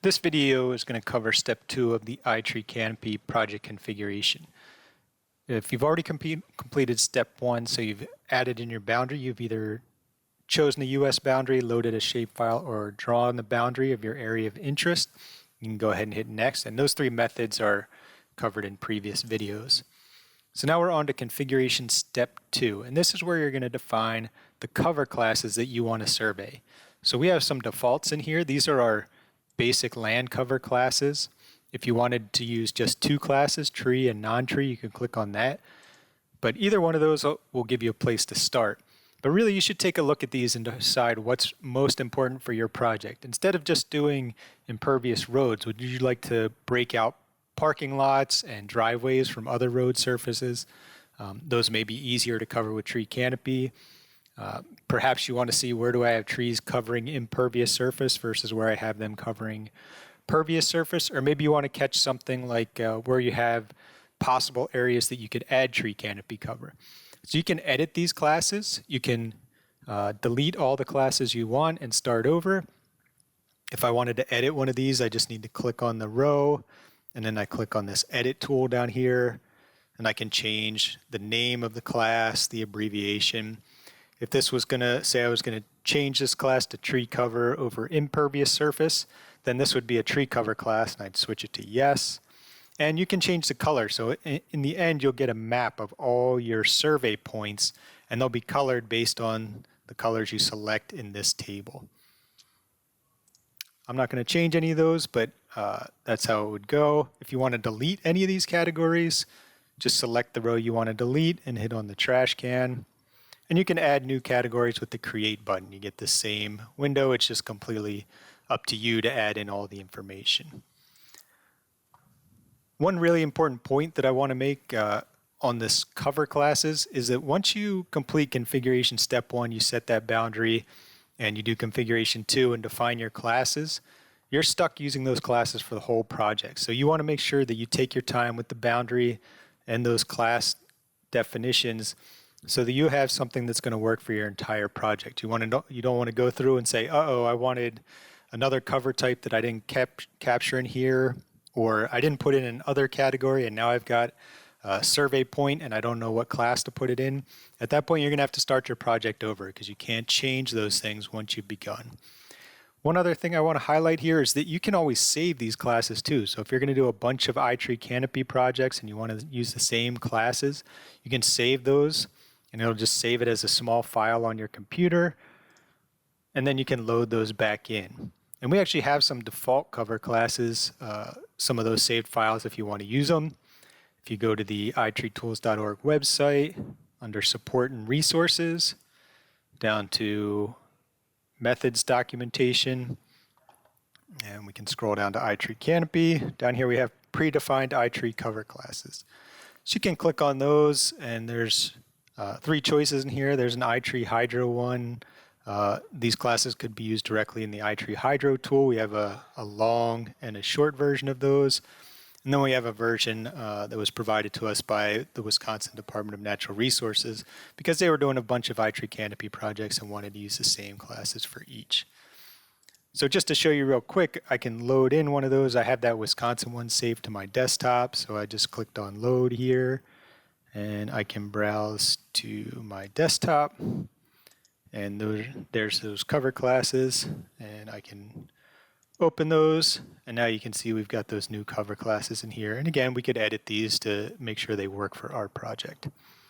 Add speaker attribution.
Speaker 1: This video is going to cover step 2 of the iTree Canopy project configuration. If you've already completed step 1, so you've added in your boundary, you've either chosen the US boundary, loaded a shapefile, or drawn the boundary of your area of interest, you can go ahead and hit next. And those 3 methods are covered in previous videos. So now we're on to configuration step 2, and this is where you're going to define the cover classes that you want to survey. So we have some defaults in here. These are our basic land cover classes. If you wanted to use just 2 classes, tree and non-tree, you can click on that. But either one of those will give you a place to start. But really, you should take a look at these and decide what's most important for your project. Instead of just doing impervious roads, would you like to break out parking lots and driveways from other road surfaces? Those may be easier to cover with tree canopy. Perhaps you want to see, where do I have trees covering impervious surface versus where I have them covering pervious surface? Or maybe you want to catch something like where you have possible areas that you could add tree canopy cover. So you can edit these classes. You can delete all the classes you want and start over. If I wanted to edit one of these, I just need to click on the row, and then I click on this edit tool down here, and I can change the name of the class, the abbreviation. If this was going to say I was going to change this class to tree cover over impervious surface, then this would be a tree cover class, and I'd switch it to yes. And you can change the color. So in the end, you'll get a map of all your survey points, and they'll be colored based on the colors you select in this table. I'm not going to change any of those, but that's how it would go. If you want to delete any of these categories, just select the row you want to delete and hit on the trash can. And you can add new categories with the create button. You get the same window. It's just completely up to you to add in all the information. One really important point that I want to make on this cover classes is that once you complete configuration step 1, you set that boundary, and you do configuration 2 and define your classes, you're stuck using those classes for the whole project. So you want to make sure that you take your time with the boundary and those class definitions so that you have something that's going to work for your entire project. You don't want to go through and say, uh-oh, I wanted another cover type that I didn't capture in here, or I didn't put it in another category, and now I've got a survey point and I don't know what class to put it in. At that point, you're going to have to start your project over because you can't change those things once you've begun. One other thing I want to highlight here is that you can always save these classes too. So if you're going to do a bunch of iTree Canopy projects and you want to use the same classes, you can save those, and it'll just save it as a small file on your computer, and then you can load those back in. And we actually have some default cover classes, some of those saved files if you want to use them. If you go to the itreetools.org website, under support and resources, down to methods documentation, and we can scroll down to iTree Canopy. Down here we have predefined iTree cover classes. So you can click on those, and there's 3 choices in here. There's an iTree Hydro one. These classes could be used directly in the iTree Hydro tool. We have a long and a short version of those. And then we have a version that was provided to us by the Wisconsin Department of Natural Resources because they were doing a bunch of iTree Canopy projects and wanted to use the same classes for each. So just to show you real quick, I can load in one of those. I have that Wisconsin one saved to my desktop, so I just clicked on load here, and I can browse to my desktop. And there's those cover classes, and I can open those, and now you can see we've got those new cover classes in here. And again, we could edit these to make sure they work for our project.